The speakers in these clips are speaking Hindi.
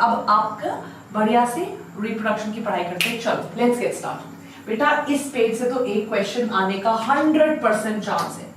अब आपका बढ़िया से रिप्रोडक्शन की पढ़ाई करते हैं। चलो लेट्स गेट स्टार्ट। बेटा इस पेज से तो एक क्वेश्चन आने का 100% चांस है,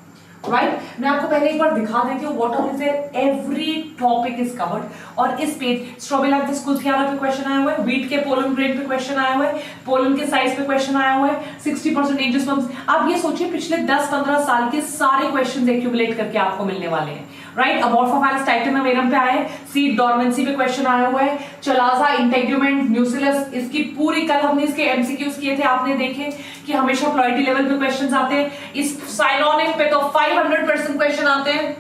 राइट? मैं आपको पहले एक बार दिखा देती हूँ what all is there, every topic is covered. और इस पेज स्ट्रोबिलाक्टिस कुल्थियाना पे क्वेश्चन आया हुआ है, व्हीट के पोलन ग्रेन पे क्वेश्चन आया हुआ है, पोलन के साइज पे क्वेश्चन आया हुआ है, 60% एंजियोस्पर्म्स। आप ये सोचिए पिछले 10-15 साल के सारे क्वेश्चंस एक्यूमुलेट करके आपको मिलने वाले हैं, राइट? अमोर्फोफाइलस टाइटेनम पे आए, सीड डोरमेंसी पे क्वेश्चन आया हुआ है, चलाजा इंटेग्यूमेंट म्यूसिलस, इसकी पूरी कल हमने इसके एमसीक्यूज किए थे, आपने देखे कि हमेशा प्लॉइडी लेवल पे क्वेश्चंस आते हैं। इस साइलोनिक पे तो 500% क्वेश्चन आते हैं।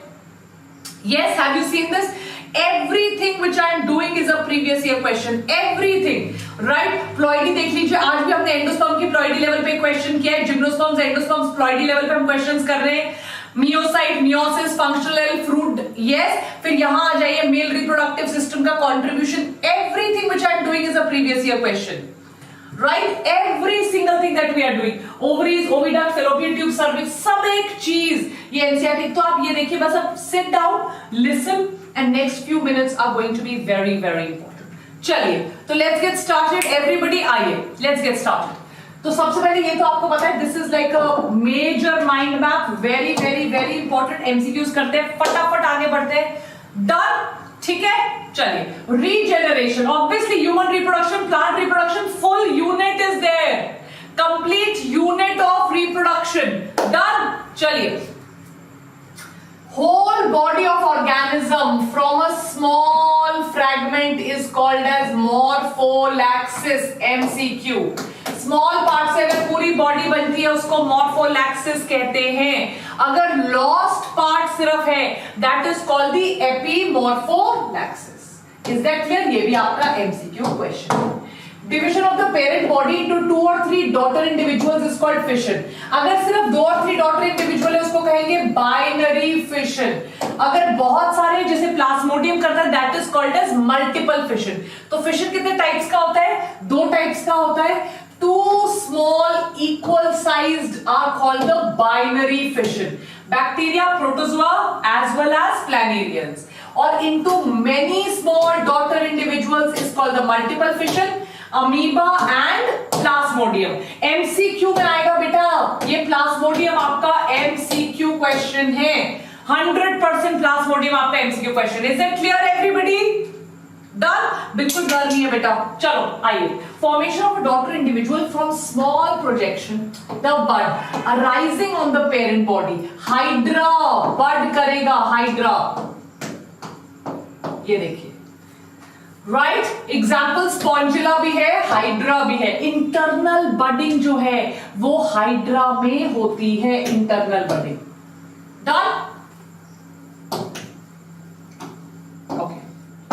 Yes, have you seen this? Everything which I am doing is a previous year question. Everything, right? Ploidy देख लीजिए, आज भी हमने एंडोस्पर्म की प्लॉइडी लेवल पे क्वेश्चन किया है, जिम्नोस्पर्म्स एंडोस्पर्म्स प्लॉइडी लेवल पे हम क्वेश्चंस कर रहे हैं। Meiocyte, meiosis, functional fruit, yes. फिर यहां आ जाइए मेल रिप्रोडक्टिव सिस्टम का contribution. Everything which I am doing is a previous year question, right? Every single thing that we are doing, ovaries, oviduct, fallopian tube, cervix, सब एक चीज, ये एनसीईआरटी। तो आप ये देखिए, बस अब sit down, listen and next few minutes are going to be very very important. चलिए तो लेट्स गेट स्टार्टेड एवरीबॉडी, आइए लेट्स गेट स्टार्टेड। तो सबसे पहले ये तो आपको पता है this is like a major mind map, very very very important. MCQs करते हैं, फटाफट आगे बढ़ते हैं। डन, ठीक है? चलिए regeneration, obviously human reproduction, plant reproduction, full unit is there, complete unit of reproduction. Done, चलिए whole body of organism from a small fragment is called as morpholexis, MCQ। Small part से अगर पूरी बॉडी बनती है उसको मॉर्फोलैक्सिस कहते हैं। अगर लॉस्ट पार्ट सिर्फ है that is called the epimorphallaxis. Is that clear? ये भी आपका MCQ question. Division of the parent body into 2 और 3 daughter individuals is called fission. अगर सिर्फ 2 और 3 डॉटर इंडिविजुअल है उसको कहेंगे बाइनरी फिशन। अगर बहुत सारे जैसे प्लाज्मोडियम करता है that is called as multiple fission. तो फिशन कितने टाइप्स का होता है? 2 टाइप्स का होता है। 2 small equal sized are called the binary fission. Bacteria, protozoa as well as planarians. Or into many small daughter individuals is called the multiple fission. Amoeba and Plasmodium. MCQ में आएगा बेटा, ये प्लाज्मोडियम आपका एमसीक्यू क्वेश्चन है। 100% प्लाज्मोडियम आपका MCQ question. Is it clear everybody? Done, बिल्कुल डर नहीं है बेटा। चलो आइए, formation of daughter individual from small projection the bud arising on the parent body. Hydra bud करेगा, हाइड्रा, ये देखिए, राइट? एग्जाम्पल स्पॉन्जिला भी है, हाइड्रा भी है। इंटरनल बडिंग जो है वो हाइड्रा में होती है, इंटरनल बडिंग। डन, ओके,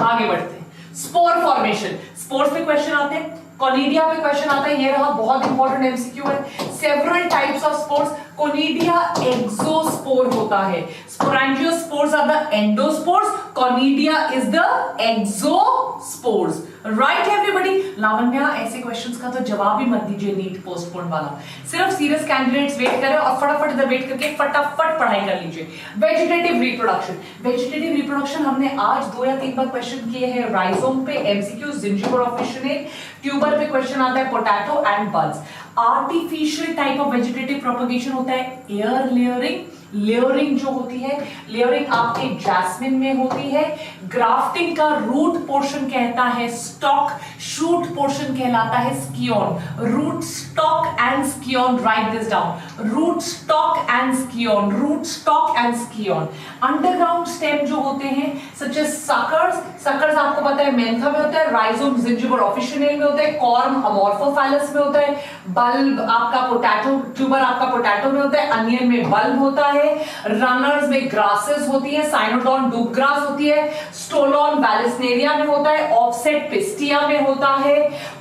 आगे बढ़ते हैं। स्पोर फॉर्मेशन, स्पोर्स पे क्वेश्चन आते हैं, कोनिडिया पे क्वेश्चन आता है, ये रहा बहुत इंपॉर्टेंट एमसीक्यू है। Several types of spores, conidia exospore होता है, sporangiospores are the endospores, conidia is the exospores. Right everybody? Lavanya, ऐसे क्वेश्चंस का तो जवाब ही मत दीजिए नीट पोस्टपोन वाला, सिर्फ सीरियस कैंडिडेट्स वेट करें और फटाफट इधर वेट करके फटाफट पढ़ाई कर लीजिए। वेजिटेटिव रिप्रोडक्शन, वेजिटेटिव रिप्रोडक्शन हमने आज 2 या 3 बार क्वेश्चन किए हैं। राइजोम पे एमसीक्यू, जिंजिबर ऑफिशिनेट, ट्यूबर पे क्वेश्चन आता है, potato and bulbs. Artificial type of vegetative propagation होता है एयर लेयरिंग। लेयरिंग जो होती है, लेयरिंग आपके जैस्मिन में होती है। ग्राफ्टिंग का रूट पोर्शन कहता है स्टॉक, शूट पोर्शन कहलाता है scion. Root stock and scion, right this down, root stock and scion, root stock and scion. Underground stem जो होते हैं सच एज सकर्स, सकर्स आपको पता है मेंथा में होता है, राइजोम जिंजिबर ऑफिशिनेल में होता है, कॉर्म अमोर्फोफैलस में होता है, बल्ब आपका पोटैटो, ट्यूबर आपका पोटैटो में होता है, अनियन में बल्ब होता है, रनर्स में ग्रासेस होती है, साइनोडॉन डूब ग्रास होती है, स्टोलॉन बैलिस्नेरिया में होता है, ऑफसेट पिस्टिया में होता है,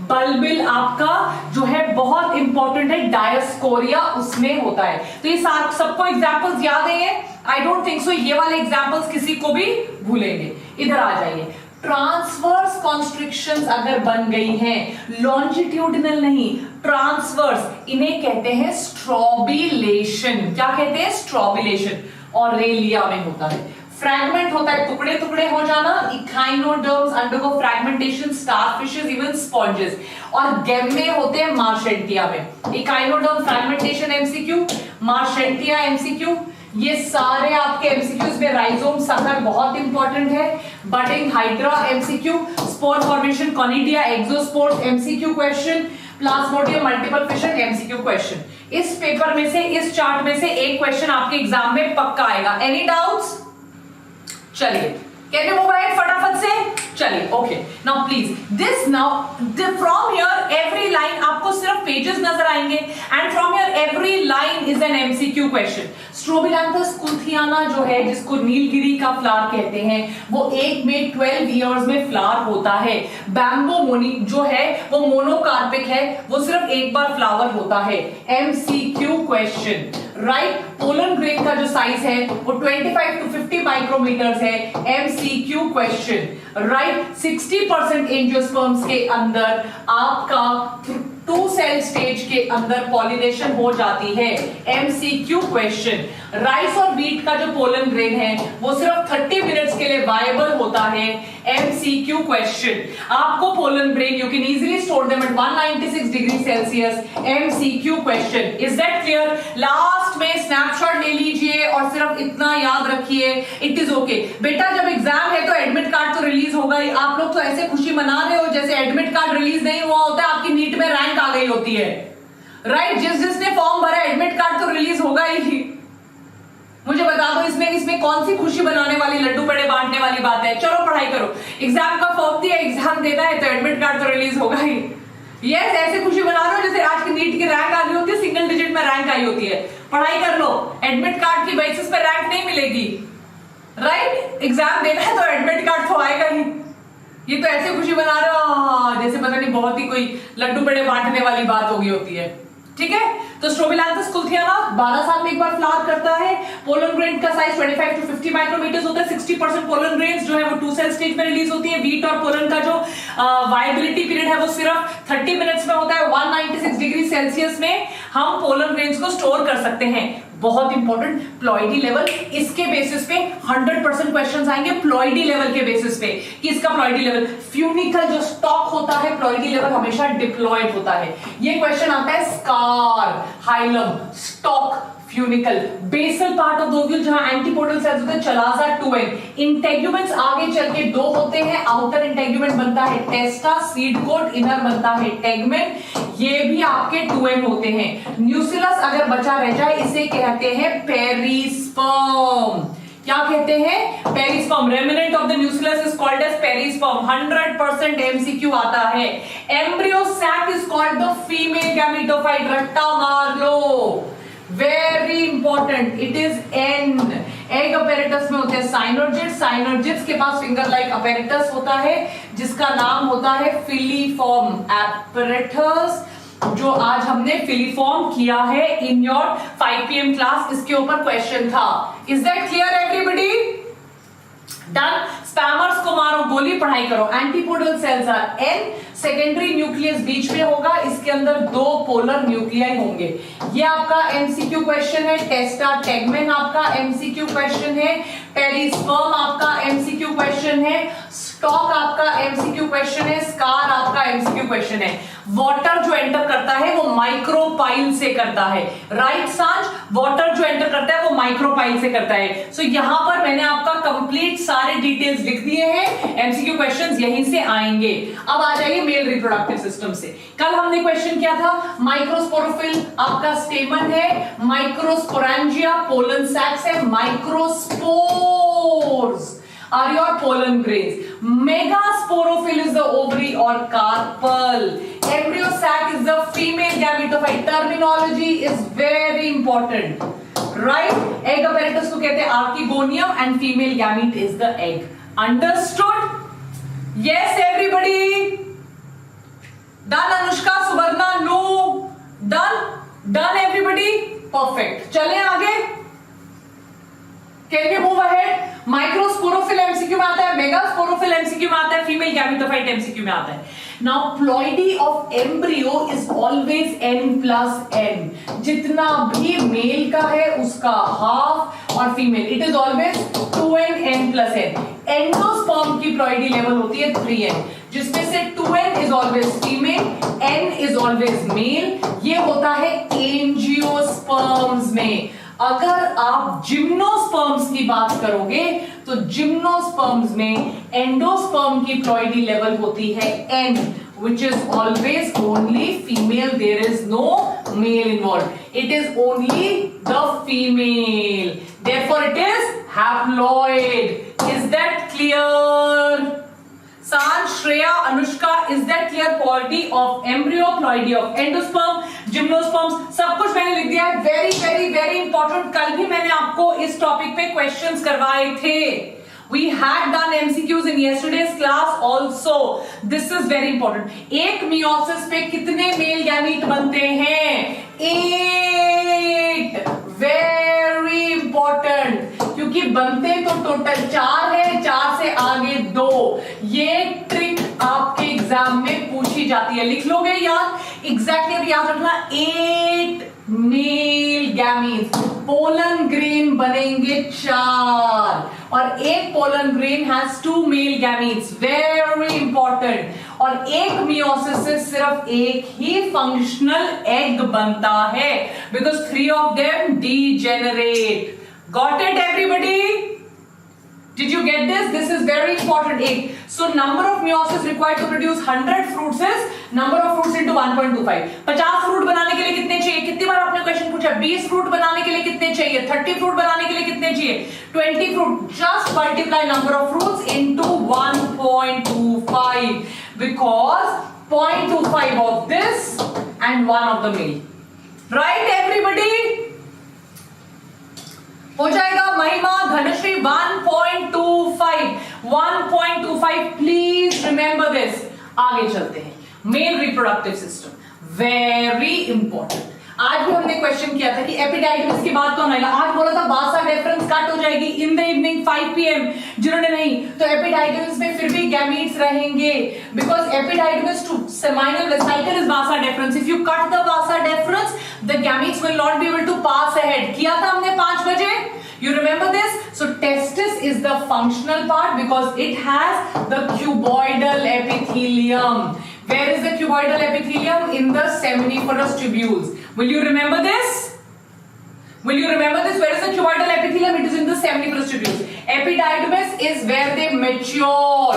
बल्बिल आपका जो है बहुत इंपॉर्टेंट है डायस्कोरिया उसमें होता है। तो ये सबको एग्जांपल्स याद है? आई डोंट थिंक सो ये वाले एग्जांपल्स किसी को भी भूलेंगे। इधर आ जाइए, ट्रांसवर्स कॉन्स्ट्रिक्शंस अगर बन गई हैं, लॉन्जिट्यूडिनल नहीं, ट्रांसवर्स, इन्हें कहते हैं स्ट्रॉबिलेशन। क्या कहते हैं? स्ट्रॉबिलेशन। और रेलिया में होता है। फ्रैगमेंट होता है, टुकड़े टुकड़े हो जाना। Echinoderms undergo fragmentation, starfishes, even sponges. और गेम्मे होते हैं मार्शेंटिया में। Echinoderm fragmentation MCQ, marchantia MCQ. ये सारे आपके एमसीक्यूज में राइजोम सकर बहुत इंपॉर्टेंट है। Budding hydra MCQ, spore formation conidia exospores MCQ question, plasmodium multiple fission MCQ question. इस पेपर में से, इस चार्ट में से एक क्वेश्चन आपके एग्जाम में पक्का आएगा। Any doubts? चलिए, कैन यू मूव अहेड फटाफट से? चलिए, okay. Now please this, now from here every line आपको सिर्फ पेजेस नजर आएंगे and from here every line is an MCQ question. Strobilanthes kunthiana जो है, जिसको नीलगिरी का फ्लावर कहते हैं, वो एक में 12 ईयर्स में फ्लावर होता है। बैम्बो मोनी जो है वो मोनोकार्पिक है, वो सिर्फ एक बार फ्लावर होता है। MCQ question, right. Pollen grain का जो साइज है वो 25 to 50 माइक्रोमीटर्स है। MCQ question, right. 60% एंजियोस्पर्म्स के अंदर आपका 2 सेल स्टेज के अंदर पॉलिनेशन हो जाती है। एमसीक्यू क्वेश्चन, राइस और व्हीट का जो पोलन ग्रेन है वो सिर्फ 30 मिनट्स के लिए वायबल होता है। एमसीक्यू क्वेश्चन, आपको pollen grain you can easily store them at 196 degree Celsius. MCQ question, is that clear? Last में स्नैपशॉट ले लीजिए और सिर्फ इतना याद रखिए, इट इज ओके। बेटा जब एग्जाम है तो एडमिट कार्ड तो रिलीज होगा ही। आप लोग तो ऐसे खुशी मना रहे हो जैसे एडमिट कार्ड रिलीज नहीं हुआ होता है, आपकी नीट में रैंक आ गई होती है, राइट। जिसने फॉर्म भरा एडमिट कार्ड तो रिलीज होगा ही। मुझे बता दो इसमें कौन सी खुशी बनाने वाली, लड्डू पेड़े बांटने वाली बात है? चलो पढ़ाई करो, एग्जाम का फॉर्म दिया, एग्जाम देना है तो एडमिट कार्ड तो रिलीज होगा ही। यस, ऐसे खुशी बना रहे हो जैसे आज की नीट की रैंक आ गई होती है, सिंगल डिजिट में रैंक आई होती है। पढ़ाई कर लो, एडमिट कार्ड की बेसिस पे रैंक नहीं मिलेगी, राइट। एग्जाम देना है तो एडमिट कार्ड तो आएगा ही। ये तो ऐसे खुशी बना रहे हो जैसे पता नहीं बहुत ही कोई लड्डू पेड़े बांटने वाली बात हो गई होती है, ठीक है। तो स्ट्रोबिलैंथस कुल्थियाना 12 साल में एक बार फ्लावर करता है। पोलन ग्रेन का साइज 25 to 50 माइक्रोमीटर्स होता है। 60% पोलन ग्रेन्स जो है वो 2 सेल स्टेज में रिलीज होती है। व्हीट और पोलन का जो वायबिलिटी पीरियड है वो सिर्फ 30 मिनट्स में होता है। 196 डिग्री सेल्सियस में हम पोलन ग्रेन्स को स्टोर कर सकते हैं। बहुत इंपॉर्टेंट, प्लॉइडी लेवल, इसके बेसिस पे 100% क्वेश्चंस आएंगे प्लॉइडी लेवल के बेसिस पे। कि इसका प्लॉइडी लेवल, फ्यूनिकल जो स्टॉक होता है, प्लॉइडी लेवल हमेशा डिप्लॉयड होता है। ये क्वेश्चन आता है scar, hilum, stalk, funicle, basal part of ovule जहां एंटीपोडल सेल्स होते हैं, चलाजा 2n। इंटेग्यूमेंट्स आगे चल के 2 होते हैं। आउटर इंटेग्यूमेंट बनता है टेस्टा, सीड कोट, इनर बनता है टेगमेन। ये भी आपके 2n होते हैं। न्यूसिलस अगर बचा रह जाए इसे कहते हैं पेरिस्पर्म। क्या कहते हैं? Perisperm. Remnant of the nucellus is called as perisperm. 100% MCQ आता है। Embryo sac is called the female gametophyte. रट्टा मार लो, very important, it is n. Egg apparatus में होते हैं साइनोर्जिड्स। साइनोर्जिड्स के पास फिंगर लाइक अपैरेटस होता है जिसका नाम होता है फिलीफॉर्म apparatus, जो आज हमने फिलीफॉर्म किया है इन योर 5 PM क्लास। इसके ऊपर क्वेश्चन था। Is that clear everybody? Done. Spammers को मारो गोली, पढ़ाई करो। Antipodal cells are n. Secondary nucleus बीच में होगा, इसके अंदर 2 पोलर न्यूक्लियाई होंगे। ये आपका एमसीक्यू क्वेश्चन है। टेस्टा टेगमेन आपका एमसीक्यू क्वेश्चन है। पेरिस्पर्म आपका एमसीक्यू क्वेश्चन है। स्टॉक आपका एमसीक्यू क्वेश्चन है। स्कार आपका एमसीक्यू क्वेश्चन है। वाटर जो एंटर करता है वो माइक्रोपाइल से करता है, राइट सांझ? वाटर जो एंटर करता है वो माइक्रोपाइल से करता है। सो यहां पर मैंने आपका कंप्लीट सारे डिटेल्स लिख दिए हैं। एमसीक्यू क्वेश्चंस यहीं से आएंगे। अब आ जाइए मेल रिप्रोडक्टिव सिस्टम से। कल हमने क्वेश्चन किया था माइक्रोस्पोरोफिल आपका स्टेमन है। माइक्रोस्पोरेंजिया पोलन सैक्स है। Microspores are your pollen grains. Megasporophyll is the ovary or carpel. Embryo sac is the female gametophyte. Terminology is very important, right? Egg apparatus को कहते हैं archegonium and female gamete is the egg. Understood? Yes, everybody. Done, Anushka, Subarna, no. Done? Done, everybody? Perfect. चलें आगे. Can we move ahead? Microsporophyll MCQ में आता है, मेगास्पोरोफिल एमसीक्यू में आता है, फीमेल गैमेटोफाइट एमसीक्यू में आता है। Now ploidy of embryo is always n plus n. जितना भी मेल का है उसका हाफ और female it is always 2n n plus n. Endosperm की प्लॉइडी लेवल होती है 3n, जिसमें से 2n is always female, n is always male. ये होता है एंजियोस्पर्म्स में. अगर आप जिम्नोस्पर्म्स की बात करोगे तो जिम्नोस्पर्म्स में एंडोस्पर्म की प्लॉइडी लेवल होती है n, which is always only female. There is no male involved. It is only the female. Therefore, it is haploid. Is that clear? San, Shreya, Anushka, is that clear? Quality of embryo, ploidy of endosperm, gymnosperms, सब कुछ मैंने लिख दिया है. Very, very, very important. कल भी मैंने आपको इस टॉपिक पे क्वेश्चंस करवाए थे. We had done MCQs in yesterday's class also. This is very important. एक meiosis पे कितने मेल गैमीट बनते हैं? 8. Very important. क्योंकि बनते तो टोटल 4 है, 4 से आगे 2. ये ट्रिक आपके एग्जाम में पूछी जाती है. लिख लोगे याद? एग्जैक्टली अब याद रखना. 8 मेल गैमीट्स. पोलन ग्रेन बनेंगे 4 और एक pollen grain has 2 male gametes. Very important. और एक मियोसिस से सिर्फ एक ही फंक्शनल एग बनता है because 3 of them degenerate. Got it, everybody? Did you get this? This is very important. 8. So number of meiosis required to produce 100 fruits is number of fruits into 1.25. 50 fruit बनाने के लिए कितने चाहिए? कितनी बार आपने क्वेश्चन पूछा? 20 फ्रूट बनाने के लिए कितने चाहिए? 30 फ्रूट बनाने के लिए कितने चाहिए? 20 fruit. Just multiply number of fruits into 1.25 because 0.25 of this and 1 of the male. Right, everybody? हो जाएगा. महिमा, धनश्री, 1.25. 1.25. Please remember this. आगे चलते हैं. Mail reproductive system very important. आज भी हमने क्वेश्चन किया था कि एपिडाइडिमिस की बात कौन आएगा. आज बोला था वासा डिफरेंस कट हो जाएगी इन द इवनिंग 5 PM. जिन्होंने नहीं तो एपिडाइडिमिस में फिर भी गैमीट्स रहेंगे because epididymis to seminal vesicle is vasa deferens. If you cut the vasa deferens the gametes will not be able to pass ahead. किया था हमने 5 बजे. You remember this? So testis is the functional part because it has the cuboidal epithelium. Where is the cuboidal epithelium? In the seminiferous tubules. Will you remember this? Will you remember this? Where is the cuboidal epithelium? It is in the seminiferous tubules. Epididymis is where they mature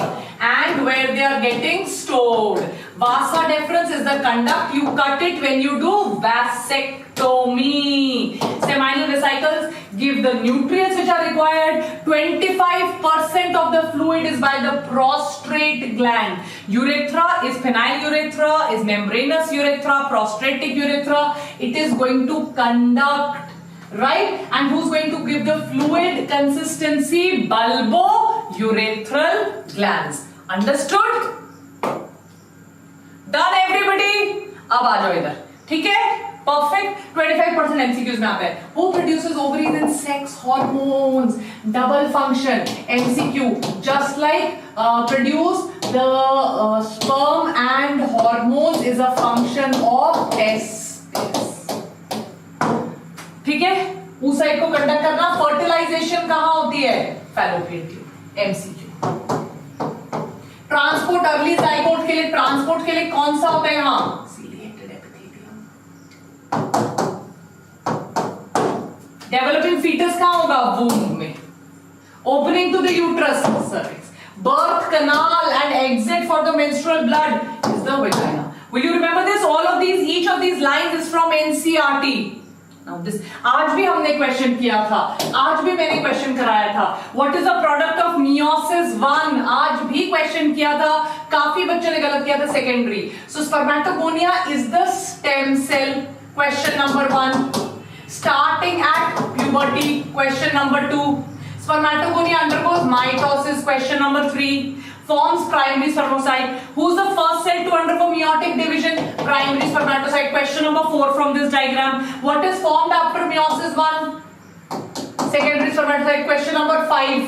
and where they are getting stored. Vasa deferens is the conduct. You cut it when you do vasectomy. Seminal vesicles give the nutrients which are required. 25% of the fluid is by the prostrate gland. Urethra is penile urethra, is membranous urethra, prostratic urethra. It is going to conduct. Right? And who's going to give the fluid consistency? Bulbourethral glands. Understood? Done everybody? अब आ जाओ इधर. ठीक है? Perfect. 25% MCQs में आता है. Who produces ovaries and sex hormones? Double function. MCQ. Just like produce the sperm and hormones is a function of testis. ठीक है. oocyte को कंडक्ट करना. फर्टिलाइजेशन कहां होती है? Fallopian tube. MCQ. Transport early zygote के लिए ट्रांसपोर्ट के लिए कौन सा होता है यहां? Ciliated epithelium. डेवलपिंग फीटस कहां होगा? वूम्ब में. Opening to the uterus cervix. Birth canal and exit for the menstrual blood is the vagina. Will you remember this? All of these, each of these lines is from NCERT. Now this, आज भी हमने क्वेश्चन किया था. आज भी मैंने क्वेश्चन कराया था. What is the product of meiosis 1? आज भी क्वेश्चन किया था. काफी बच्चों ने गलत किया था. Secondary. So spermatogonia is the stem cell. Question number 1. Starting at puberty. Question number 2. Spermatogonia undergoes mitosis. Question number 3. Forms primary spermatocyte. Who's the first cell to undergo meiotic division? Primary spermatocyte. Question number 4 from this diagram. What is formed after meiosis 1? Secondary spermatocyte. Question number 5.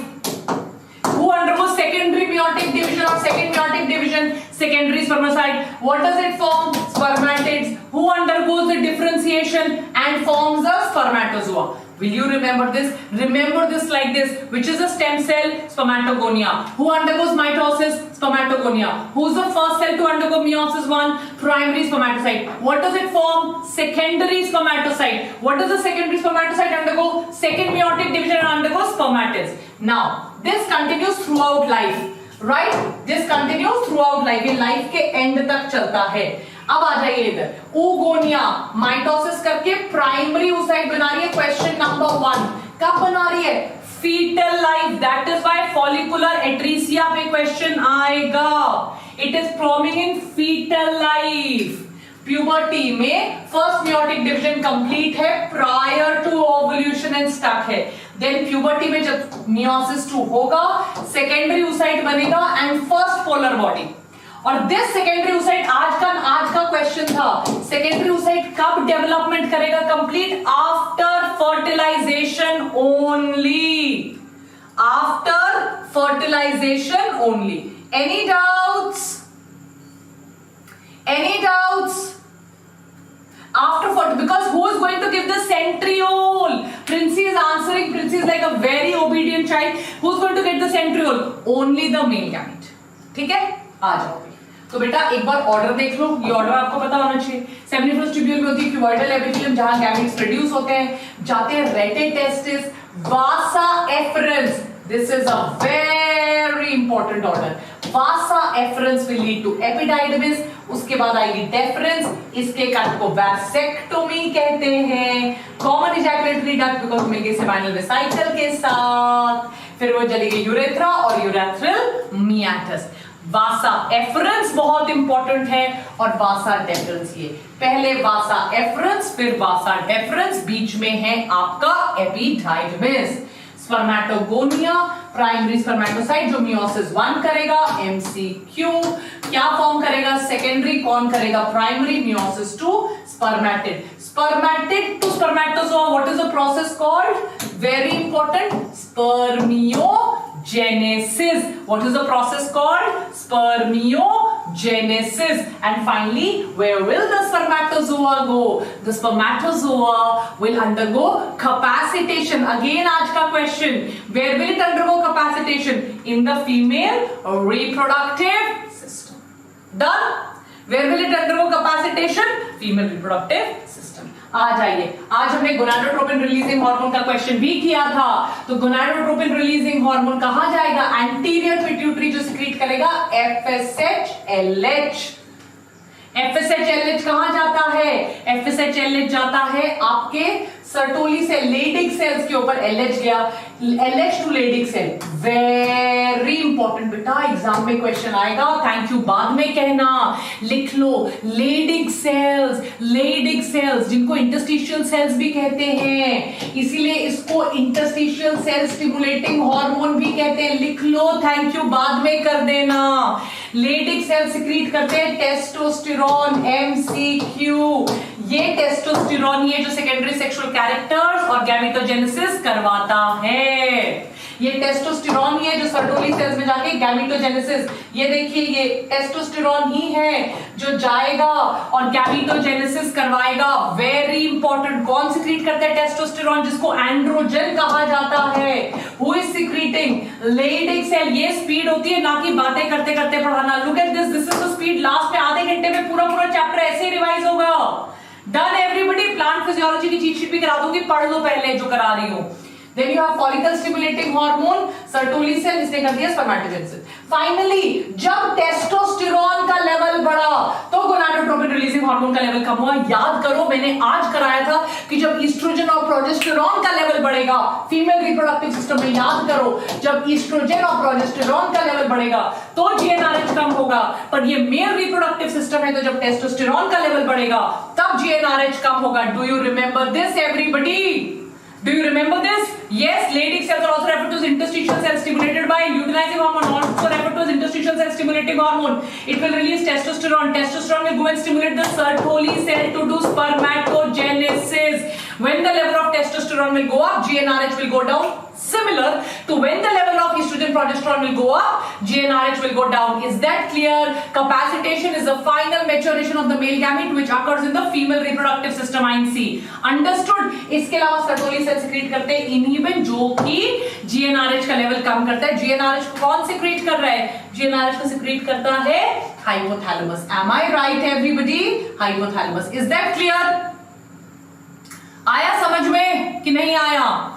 Who undergoes secondary meiotic division or second meiotic division? Secondary spermatocyte. What does it form? Spermatids. Who undergoes the differentiation and forms a spermatozoa? Will you remember this? Remember this like this. Which is a stem cell? Spermatogonia. Who undergoes mitosis? Spermatogonia. Who's the first cell to undergo meiosis? One, primary spermatocyte. What does it form? Secondary spermatocyte. What does the secondary spermatocyte undergo? Second meiotic division and undergoes spermatids. Now, this continues throughout life. Right? This continues throughout life. ये life के end तक चलता है. अब आ जाइए इधर oogonia माइटोसिस करके प्राइमरी oocyte बना रही है. क्वेश्चन नंबर 1 कब बना रही है? Fetal life. That is why follicular atresia पे क्वेश्चन आएगा. It is forming in fetal life. Puberty में फर्स्ट मेयोटिक डिवीजन कंप्लीट है, prior to ovulation and stuck है. देन प्यूबर्टी में जब मियोसिस 2 होगा, सेकेंडरी oocyte बनेगा एंड फर्स्ट पोलर बॉडी. और दिस सेकेंडरी oocyte आज का क्वेश्चन था. सेकेंडरी oocyte कब डेवलपमेंट करेगा complete? After fertilization only. After fertilization only. Any doubts? Any doubts? After because who is going to give the centriole? Princey is answering. Princey is like a very obedient child. Who's going to get the centriole? Only the male gamete. ठीक है, आ जाओ. तो बेटा एक बार ऑर्डर देख लो. ये ऑर्डर आपको पता होना चाहिए. सेमिनिफरस ट्यूब्यूल में होती है क्यूबॉइडल एपिथेलियम जहां गैमेट्स प्रोड्यूस होते हैं, जाते हैं rete testis, vasa efferens. This is a very important order. Vasa efferens will lead to epididymis. उसके बाद आएगी डेफरेंस. इसके कट को वैसेक्टोमी कहते हैं. कॉमन इजैकुलेटरी डक्ट बिकॉज मिल गई सेमाइनल वेसिकल के साथ. फिर वो चली गई यूरेथ्रा और यूरेथ्रल मियाटस. वासा एफरेंस बहुत इंपॉर्टेंट है और वासा डेफरेंस. ये पहले वासा एफरेंस फिर वासा डेफरेंस, बीच में है आपका एपिडाइडमिस. स्पर्मेटोगोनिया प्राइमरी स्पर्मेटोसाइट जो मियोसिस 1 करेगा. एमसीक्यू क्या फॉर्म करेगा? सेकेंडरी. कौन करेगा? Primary. Meiosis 2 spermatid. Spermatid to spermatozoa. What is the process called? Very important. Spermiogenesis. What is the process called? Spermiogenesis. And finally, where will the spermatozoa go? The spermatozoa will undergo capacitation. Again, आज का question. Where will it undergo capacitation? In the female reproductive system. Done? Where will it undergo capacitation? Female reproductive system. आ जाइए. आज हमने गोनाडोट्रोपिन रिलीजिंग हार्मोन का क्वेश्चन भी किया था. तो गोनाडोट्रोपिन रिलीजिंग हार्मोन कहां जाएगा? एंटीरियर पिट्यूटरी जो सिक्रीट करेगा FSH-LH. FSH-LH कहां जाता है? FSH-LH जाता है आपके सर्टोली से लेडिक सेल्स के ऊपर. LH गया. LH to Leydig cell. Very important बेटा, एग्जाम में क्वेश्चन आएगा. थैंक यू बाद में कहना. लिख लो लेडिक सेल्स. लेडिक सेल्स जिनको इंटरस्टिशियल सेल्स भी कहते हैं, इसीलिए इसको इंटरस्टिशियल सेल स्टिमुलेटिंग हार्मोन भी कहते हैं. लिख लो. थैंक यू बाद में कर देना. लेडिक सेल सिक्रीट करते हैं टेस्टोस्टेरोन. एमसीक्यू. ये टेस्टोस्टेरोन ये जो सेकेंडरी सेक्सुअल कैरेक्टर्स और गैमेटोजेनेसिस करवाता है. ये टेस्टोस्टेरोन ही है जो सर्टोली सेल्स में जाके गैमेटोजेनेसिस. ये देखिए ये टेस्टोस्टेरोन ही है जो जाएगा और गैमेटोजेनेसिस करवाएगा. Very important. कौन सिक्रीट करता है टेस्टोस्टेरोन जिसको एंड्रोजन कहा जाता है? Who is secreting? Leydig cell. ये स्पीड होती है ना कि बातें करते करते पढ़ाना. Look at this. This is the speed. Last में आधे घंटे में पूरा चैप्टर ऐसे ही रिवाइज होगा. Done everybody. प्लांट फिजियोलॉजी की चीट शीट भी करा दूंगी, पढ़ लो पहले जो करा रही हूं. Then you have follicle stimulating hormone, Sertoli cell, इसने कर दिया spermatogenesis. Finally, जब टेस्टोस्टेरोन का लेवल बढ़ा तो गोनाडोट्रोपिन रिलीजिंग हार्मोन का लेवल कम हुआ. याद करो मैंने आज कराया था कि जब ईस्ट्रोजन और प्रोजेस्टेरॉन का लेवल बढ़ेगा फीमेल रिप्रोडक्टिव सिस्टम में, याद करो जब ईस्ट्रोजन और प्रोजेस्टेरॉन का लेवल बढ़ेगा तो GnRH कम होगा. पर ये मेल रिप्रोडक्टिव सिस्टम है तो जब टेस्टोस्टेरॉन का लेवल बढ़ेगा तब GnRH कम होगा. Do you remember this everybody? Do you remember this? Yes, Leydig cells are also referred to as interstitial cells stimulated by luteinizing hormone, also referred to as interstitial cell stimulating hormone. It will release testosterone. Testosterone will go and stimulate the Sertoli cell to do spermatogenesis. When the level of testosterone will go up, GnRH will go down. Similar to when the level of estrogen progesterone will go up, GnRH will go down. Is that clear? Capacitation is the final maturation of the male gamete which occurs in the female reproductive system. INC. Understood? इसके अलावा सर्टोली सेल सिक्रीट करते हैं इनहिबिन जो कि GnRH का लेवल कम करता है. GnRH को कौन सिक्रीट कर रहा है? GnRH को सिक्रीट करता है hypothalamus. Am I right everybody? Hypothalamus. Is that clear? आया समझ में कि नहीं आया?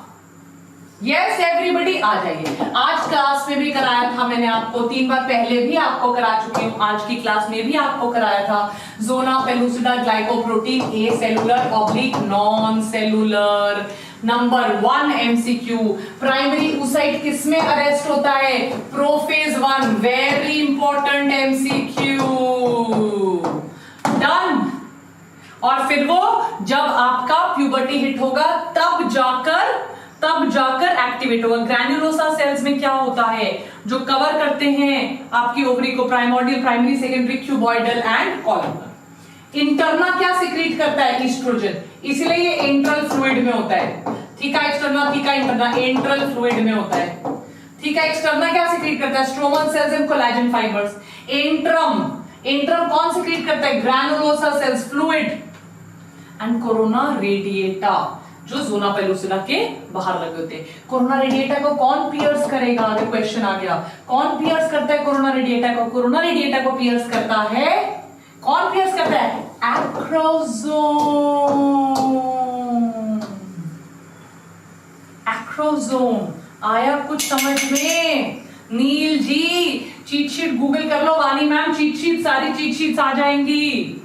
यस एवरीबडी आ जाइए. आज क्लास में भी कराया था मैंने आपको, 3 बार पहले भी आपको करा चुकी हूं. आज की क्लास में भी आपको कराया था. Zona pellucida glycoprotein acellular oblique non cellular. Number 1 MCQ. Primary oocyte किसमें अरेस्ट होता है? Prophase 1. Very important MCQ. Done. और फिर वो जब आपका प्यूबर्टी हिट होगा तब जाकर एक्टिवेट होगा. ग्रैन्युलोसा सेल्स में क्या होता है जो कवर करते हैं आपकी ओवरी को? Primordial, primary, secondary, cuboidal and columnar. Interna क्या सिक्रीट करता है? ईस्ट्रोजन. इसलिए ये एंट्रल फ्लूइड में होता है. Theca externa, theca interna antral fluid में होता है. थीका एक्सटर्ना क्या सिक्रीट करता है? Stromal cells and collagen fibres. Antrum कौन सिक्रीट करता है? Granulosa cells, fluid. And corona radiata जो जोना पेलुसिडा के बाहर लगे होते हैं. कोरोना रेडिएटा को कौन पियर्स करेगा? अगर क्वेश्चन आ गया कौन पियर्स करता है कोरोना रेडिएटा को? कोरोना रेडिएटा को पियर्स करता है कौन? पियर्स करता है एक्रोजोम. आया कुछ समझ में? नील जी चीट शीट गूगल कर लो. वानी मैम चीट शीट, सारी चीट शीट्स आ जाएंगी.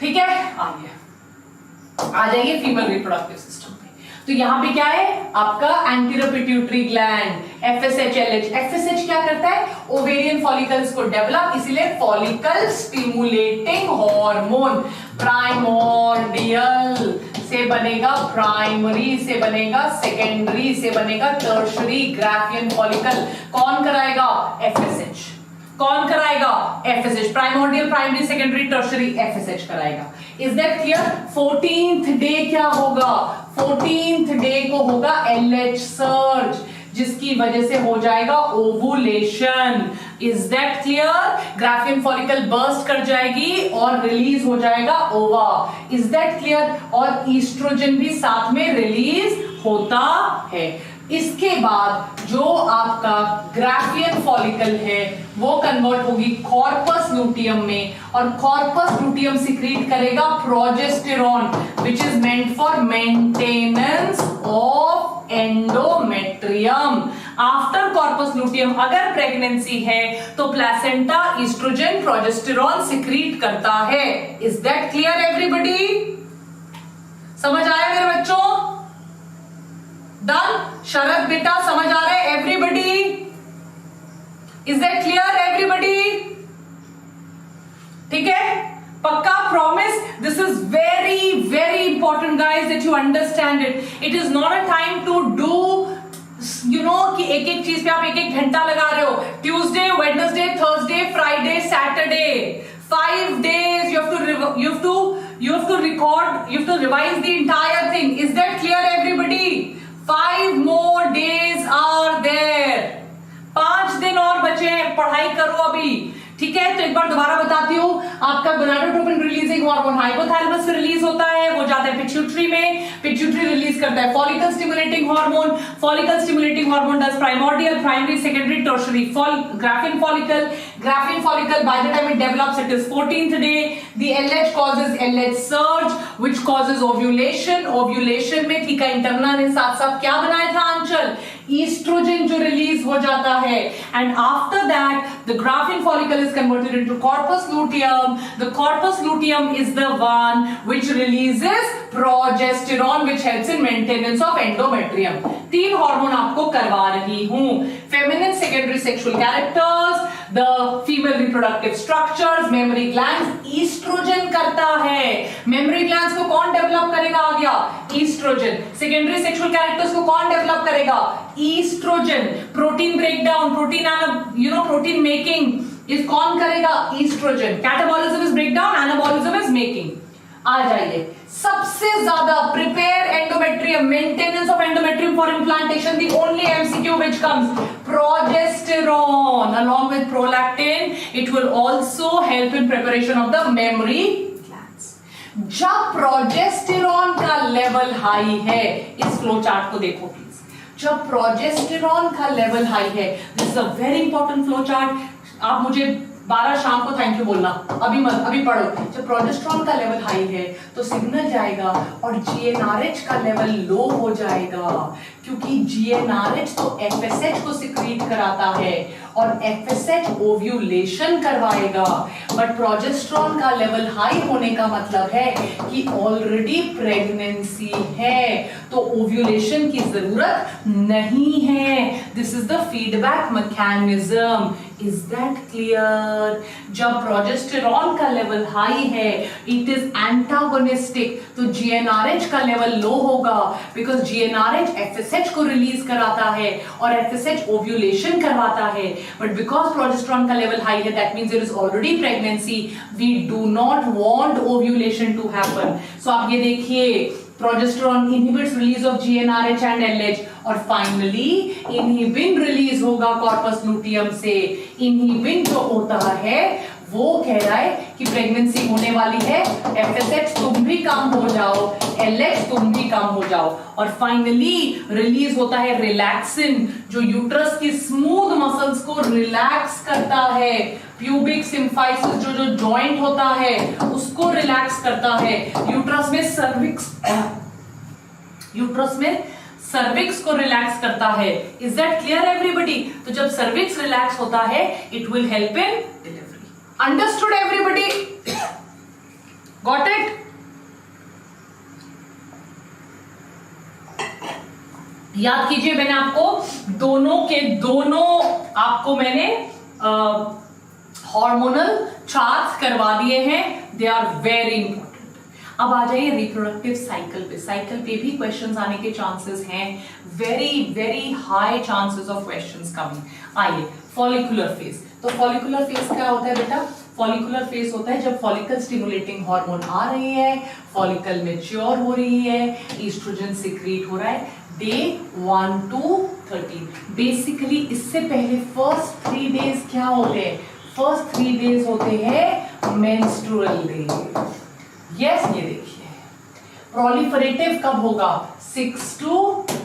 ठीक है, आइए आ जाइए फीमेल रिप्रोडक्टिव सिस्टम पे. तो यहां पे क्या है आपका? Anterior pituitary gland, FSH, LH. FSH क्या करता है? ओवेरियन फॉलिकल्स को डेवलप. इसीलिए फॉलिकल स्टिमुलेटिंग हार्मोन. प्राइमोर्डियल से बनेगा प्राइमरी, से बनेगा सेकेंडरी, से बनेगा टर्शरी. ग्राफियन फॉलिकल कौन कराएगा? एफएसएच. कौन कराएगा? FSH. Primordial, primary, secondary, tertiary, FSH कराएगा. Is that clear? 14th day क्या होगा? 14th डे को होगा एलएच सर्ज, जिसकी वजह से हो जाएगा ovulation. Is that clear? Graafian follicle burst कर जाएगी और रिलीज हो जाएगा ओवा. Is that clear? और ईस्ट्रोजन भी साथ में रिलीज होता है. इसके बाद जो आपका ग्राफियन फॉलिकल है वो कन्वर्ट होगी कॉर्पस लूटियम में, और कॉर्पस लूटियम सिक्रीट करेगा progesterone which is meant for maintenance of endometrium. After corpus luteum अगर प्रेगनेंसी है तो प्लेसेंटा ईस्ट्रोजन प्रोजेस्टेरॉन सिक्रीट करता है. Is that clear everybody? समझ आया मेरे बच्चों? डन. शरद बेटा समझ आ रहा है everybody? Is that clear everybody? ठीक है, पक्का promise. This is very very important guys that you understand it. It is not a time to do you know कि एक एक चीज पे आप एक एक घंटा लगा रहे हो. Tuesday, Wednesday, Thursday, Friday, Saturday, 5 days you have to record, you have to revise the entire thing. Is that clear everybody? 5 more days are there. 5 दिन और बचे हैं. पढ़ाई करो अभी. ठीक है, तो एक बार दोबारा बताती हूँ. आपका गोनाडोट्रोपिन रिलीजिंग हार्मोन हाइपोथैलेमस से रिलीज होता है, वो जाता है पिट्यूटरी में. पिट्यूटरी रिलीज करता है follicle stimulating hormone. Follicle stimulating hormone does primordial, primary, secondary, tertiary. Graphene follicle by the time it develops it is 14th day. The LH causes LH surge which causes ovulation. Ovulation में थीका इंटरना ने साथ साथ क्या बनाया था आंचल? ईस्ट्रोजन जो रिलीज हो जाता है. And after that the Graafian follicle is converted into corpus luteum. The corpus luteum is the one which releases progesterone which helps in maintenance of endometrium. 3 hormone आपको करवा रही हूं. Feminine secondary sexual characters, the female reproductive structures, mammary glands. Oestrogen करता है. मेमोरी ग्लैंड्स को कौन डेवलप करेगा? आ गया ईस्ट्रोजन. सेकेंडरी सेक्सुअल कैरेक्टर्स को कौन डेवलप करेगा? Oestrogen. Protein breakdown, protein making इस कौन करेगा? Oestrogen. Catabolism is breakdown, anabolism is making. आ जाइए, सबसे ज्यादा prepare endometrium, maintenance of endometrium for implantation, the only MCQ which comes, progesterone along with prolactin, it will also help in preparation of the mammary glands. जब प्रोजेस्टेरॉन का लेवल हाई है, इस फ्लो चार्ट को देखो प्लीज, जब प्रोजेस्टेरॉन का लेवल हाई है, this is a very important flow chart, आप मुझे 12 शाम को थैंक यू बोलना, अभी मत, अभी पढ़ो। जब प्रोजेस्टेरॉन का लेवल हाई है तो सिग्नल जाएगा और जीएनआरएच का लेवल लो हो जाएगा, क्योंकि जीएनआरएच तो एफएसएच को सिक्रीट कराता है और एफएसएच ओव्यूलेशन करवाएगा, बट प्रोजेस्टेरॉन का लेवल हाई होने का मतलब है कि ऑलरेडी प्रेगनेंसी है, तो ओव्यूलेशन की जरूरत नहीं है। This is the feedback mechanism, is that clear? जब प्रोजेस्टेरॉन का लेवल हाई है, इट इज एंटागोनिस्टिक, तो जीएनआरएच का लेवल लो होगा, बिकॉज जीएनआरएच एफएसएच को रिलीज कराता है और एफएसएच ओव्यूलेशन करवाता है, बट बिकॉज प्रोजेस्टेरॉन का लेवल हाई है, that means there is already pregnancy, we do not want ovulation to happen. So आप ये देखिए, progesterone inhibits release of GnRH and LH, और फाइनली इनहिबिन रिलीज होगा कॉर्पस लूटियम से। इनहिबिन जो होता है वो कह रहा है कि प्रेगनेंसी होने वाली है, एफएसएच तुम भी कम हो जाओ, एलएच तुम भी कम हो जाओ, और फाइनली रिलीज होता है रिलैक्सिन, जो यूट्रस की स्मूथ मसल्स को रिलैक्स करता है, प्यूबिक सिम्फाइसिस जो जॉइंट होता है उसको रिलैक्स करता है, यूट्रस में सर्विक्स को रिलैक्स करता है। Is that clear everybody? तो जब सर्विक्स रिलैक्स होता है, it will help in delivery. Understood everybody? Got it? याद कीजिए, मैंने आपको दोनों आपको मैंने हार्मोनल चार्ट्स करवा दिए हैं, दे आर वेरी इंपॉर्टेंट। अब आ जाइए रिप्रोडक्टिव साइकिल पे, साइकिल पे भी क्वेश्चंस आने के चांसेस हैं, very very high chances of questions coming. आइए, फॉलिकुलर फेज। तो फॉलिकुलर फेज क्या होता है बेटा? फॉलिकुलर फेज होता है जब फॉलिकल स्टिमुलेटिंग हार्मोन आ रही है, फॉलिकल मैच्योर हो रही है, ईस्ट्रोजन सिक्रीट हो रहा है, डे 1 to 13। बेसिकली इससे पहले फर्स्ट 3 डेज क्या होते हैं? फर्स्ट 3 डेज होते हैं मेंस्ट्रुअल डेज। यस, ये देखिए, प्रोलिफरेटिव कब होगा? 6 to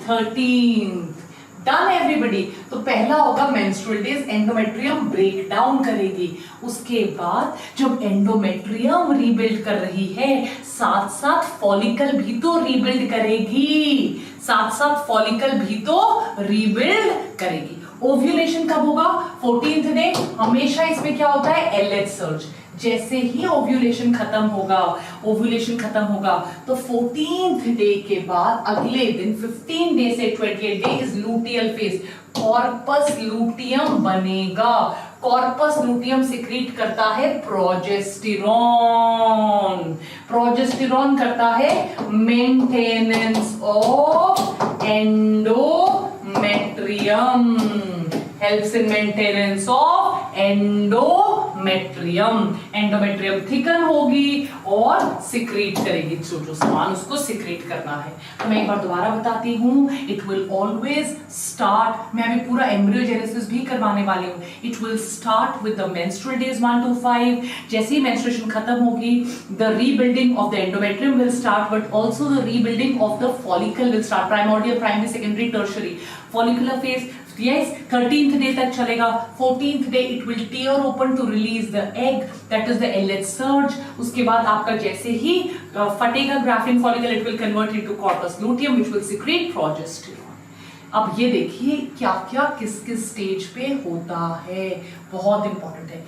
13। Done everybody? तो पहला होगा menstrual days, endometrium break down करेगी, उसके बाद जब एंडोमेट्रियम रीबिल्ड कर रही है, साथ साथ फॉलिकल भी तो रीबिल्ड करेगी, साथ साथ फॉलिकल भी तो रीबिल्ड करेगी। ओव्यूलेशन कब होगा? 14th day. हमेशा इसमें क्या होता है? LH surge. जैसे ही ओव्यूलेशन खत्म होगा तो 14th डे के बाद अगले दिन 15 डे से 28 day is luteal phase, corpus luteum बनेगा। कॉर्पस लूटियम सिक्रीट करता है प्रोजेस्टेरॉन करता है maintenance of endometrium, helps in maintenance of endometrium. Endometrium thicken होगी और सिक्रीट करेगी जो सामान उसको सिक्रीट करना है। तो मैं एक बार दोबारा बताती हूँ, इट विल ऑलवेज स्टार्ट, मैं अभी पूरा एम्ब्रियोजेनेसिस भी करवाने वाली हूँ। It will start with the menstrual days 1 to 5। जैसे ही मेंस्ट्रुएशन खत्म होगी, the rebuilding of the endometrium will start, but also the rebuilding of the follicle will start, primordial, primary, secondary, tertiary. Follicular phase yes 13th day तक चलेगा। 14th day it will tear open to release the egg, that is the LH surge. उसके बाद आपका जैसे ही फटेगा Graafian follicle, it will convert into corpus luteum which will secrete progesterone. अब ये देखिए क्या क्या किस किस स्टेज पे होता है, बहुत इंपॉर्टेंट है।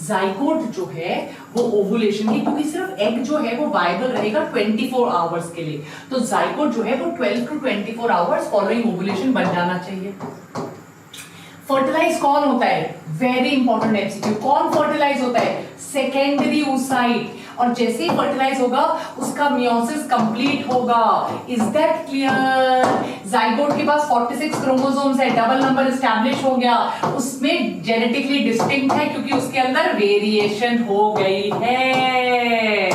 जाइगोट जो है वो ओवुलेशन की, क्योंकि सिर्फ एग जो है वो वायबल रहेगा 24 आवर्स के लिए, तो जाइगोट जो है वो 12 to 24 आवर्स फॉलोइंग ओवुलेशन बन जाना चाहिए। फर्टिलाइज कौन होता है? Very important MCQ. कौन फर्टिलाइज होता है? Secondary oocyte। और जैसे ही फर्टिलाइज होगा उसका मियोसिस कंप्लीट होगा। Is that clear? जाइगोट के पास 46 क्रोमोसोम्स है, डबल नंबर एस्टैब्लिश हो गया, उसमें जेनेटिकली डिस्टिंक्ट है क्योंकि उसके अंदर वेरिएशन हो गई है।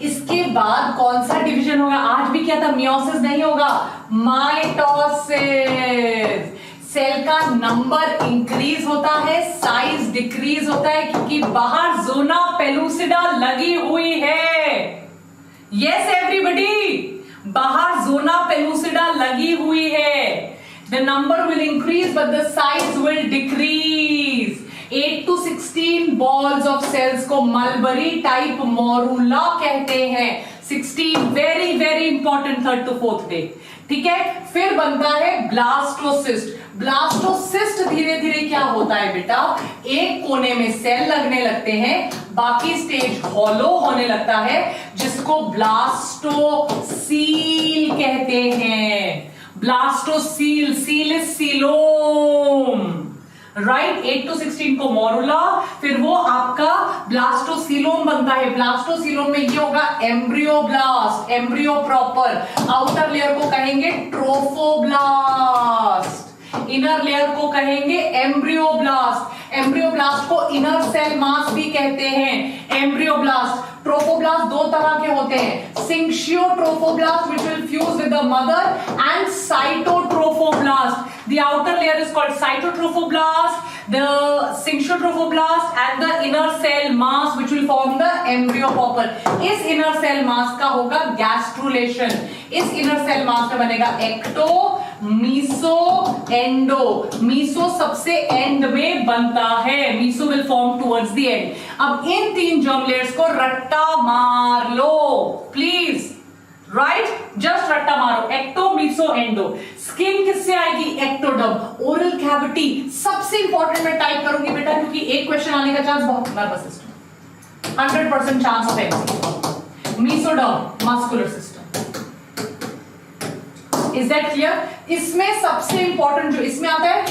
इसके बाद कौन सा डिवीजन होगा? आज भी क्या था, मियोसिस नहीं होगा, माइटोसिस। सेल का नंबर इंक्रीज होता है, साइज डिक्रीज होता है, क्योंकि बाहर जोना पेलुसिडा लगी हुई है। यस एवरीबॉडी, बाहर जोना पेलुसिडा लगी हुई है। The number will increase but the size will decrease. 8 to 16 balls of cells को मलबरी टाइप मोरूला कहते हैं। 16 very very important, 3rd to 4th day. ठीक है, फिर बनता है ब्लास्टोसिस्ट। ब्लास्टोसिस्ट धीरे धीरे क्या होता है बेटा, एक कोने में सेल लगने लगते हैं, बाकी स्टेज हॉलो होने लगता है, जिसको ब्लास्टोसील कहते हैं। Blastocoel, seal is coelom, right. 8 to 16 को मोरूला, फिर वो आपका ब्लास्टोसीलोम बनता है। ब्लास्टोसीलोम में ये होगा embryoblast, embryo proper. Outer layer को कहेंगे ट्रोफोब्लास्ट, इनर लेयर को कहेंगे एम्ब्रियोब्लास्ट। एम्ब्रियोब्लास्ट को इनर सेल मास भी कहते हैं। एम्ब्रियोब्लास्ट, ट्रोफोब्लास्ट दो तरह के होते हैं, सिंक्शियोट्रोफोब्लास्ट which will fuse with the mother and cytotrophoblast. The outer layer is called cytotrophoblast, the syncytotrophoblast and the inner cell mass which will form the embryo proper. इस inner cell mass का होगा gastrulation। इस inner cell mass का बनेगा एक्टो, मीसो, एंडो। मीसो सबसे एंड में बनता है, meso will form towards the end. अब इन 3 जर्म लेयर्स को रट्टा मार लो प्लीज, राइट, जस्ट रट्टा मारो, एक्टो, मीसो, एंडो। स्किन किससे आएगी? एक्टोडर्म। ओरल कैविटी सबसे इंपॉर्टेंट मैं टाइप करूंगी बेटा, क्योंकि एक क्वेश्चन आने का चांस बहुत, nervous system 100% chance of MCQ. Mesoderm, muscular system. Is that clear? इसमें सबसे इंपॉर्टेंट जो इसमें आता है,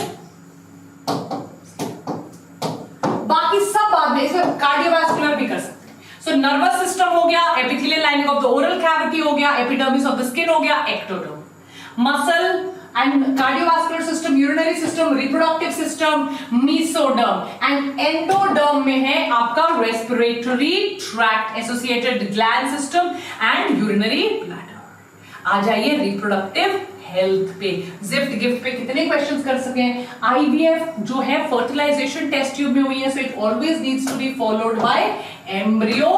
बाकी सब बाद में, इसमें कार्डियोवास्कुलर भी कर सकते हैं। सो नर्वस सिस्टम हो गया, epithelial lining of the oral cavity हो गया, एपिडर्मिस ऑफ द स्किन हो गया, ectoderm. Muscle and cardiovascular system, urinary system, reproductive system, mesoderm. And endoderm में है आपका respiratory tract, associated gland system and urinary bladder. आ जाइए रिप्रोडक्टिव हेल्थ पे, जिफ्ट गिफ्ट पे कितने क्वेश्चंस कर सके हैं। आईवीएफ जो है फर्टिलाइजेशन टेस्ट ट्यूब में हुई है, so it always needs to be followed by embryo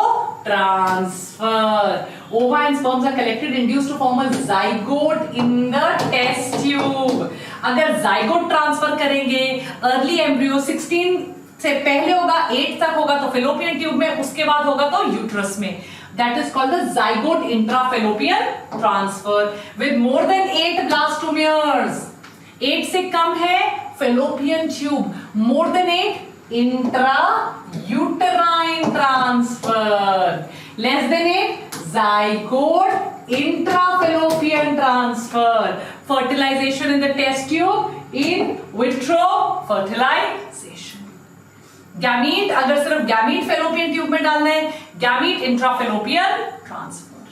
transfer. Ova and sperms are collected, induced to form a zygote in the test tube. अगर जाइगोट ट्रांसफर करेंगे, अर्ली एम्ब्रियो 16 से पहले होगा, 8 तक होगा तो फेलोपियन ट्यूब में, उसके बाद होगा तो यूट्रस में। That is called the zygote intrafallopian transfer with more than 8 blastomeres. 8 से कम है fallopian tube, more than 8 intrauterine transfer, less than 8 zygote intrafallopian transfer. Fertilization in the test tube, in vitro fertilization. Gamete, अगर सिर्फ गैमीट फेलोपियन ट्यूब में डालना है, gamete intrafallopian transfer.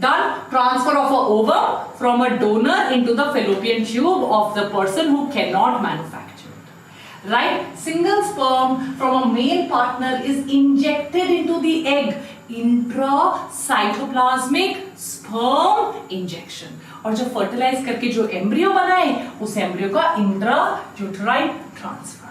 Done. Transfer of a ovum from a donor into the fallopian tube of the person who can not manufacture, right. Single sperm from a male partner is injected into the egg, intracytoplasmic sperm injection. और जो फर्टिलाइज करके जो एम्ब्रियो बनाए, उस एम्ब्रियो का इंट्रायूटराइन ट्रांसफर।